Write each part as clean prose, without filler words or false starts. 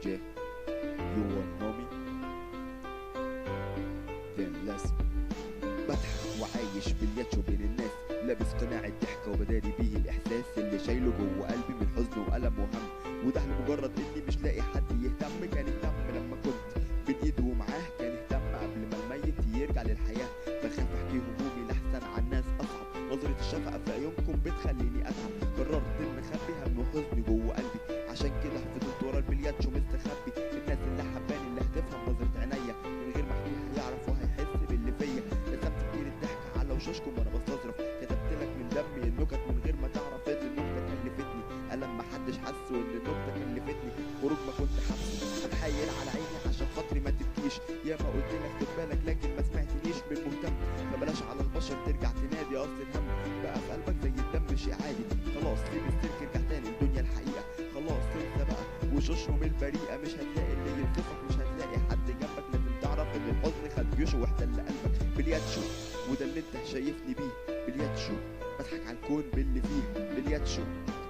Yeah, you want know me? Then let's بضحك وعايش بالياتشو بين الناس، لابس قناع الضحكة وبداري بيه الإحساس اللي شايله جوه قلبي من حزن وألم وهم، وده لمجرد إني مش لاقي حد يهتم. كان اهتم لما كنت بين إيده ومعاه، كان اهتم قبل ما الميت يرجع للحياة. بخاف أحكي همومي لحسن على الناس أصعب، نظرة الشفقة في عيونكم بتخليني أتعب. قررت إن أخبي هم وحزني جوه قلبي، عشان كده فضلت ورا البلياتشو مستخبي. الناس اللي حباني اللي هتفهم نظرة عينيا من غير ما أحكيها هيعرف وهيحس باللي فيا. رسمت كتير الضحك على وشوشكم وانا بستظرف، كتبت لك من دمي النكت من غير ما تعرف ان النكته كلفتني الم محدش حسه، ان النكته كلفتني خروج ما كنت حاسه. اتحايل على عيني عشان خاطري ما تبكيش، يا ما قلت لك خد بالك لكن ما سمعتنيش. من مهتم فبلاش على البشر ترجع تنادي، اصل الهم بقى في قلبك زي الدم شيء عادي. خلاص سيب السلك ارجع تاني الدنيا الحقيقه، خلاص انسى بقى وشوشهم البريئه. مش هتلاقي اللي ينصفك، مش هتلاقي حد جنبك. لازم تعرف ان الحزن خد جيوشه واحتل قلبك. بلياتشو وده اللي انت شايفني بيه، بلياتشو بضحك على الكون باللي فيه. بلياتشو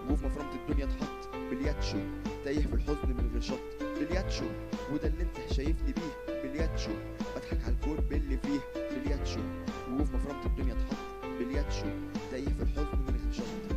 وفي مفرمة الدنيا اتحط، بلياتشو تايه في الحزن من غير شط. بلياتشو وده اللي انت شايفني بيه، بلياتشو بضحك على الكون باللي فيه. بلياتشو وفي مفرمة الدنيا اتحط، بلياتشو تايه في الحزن من غير شط.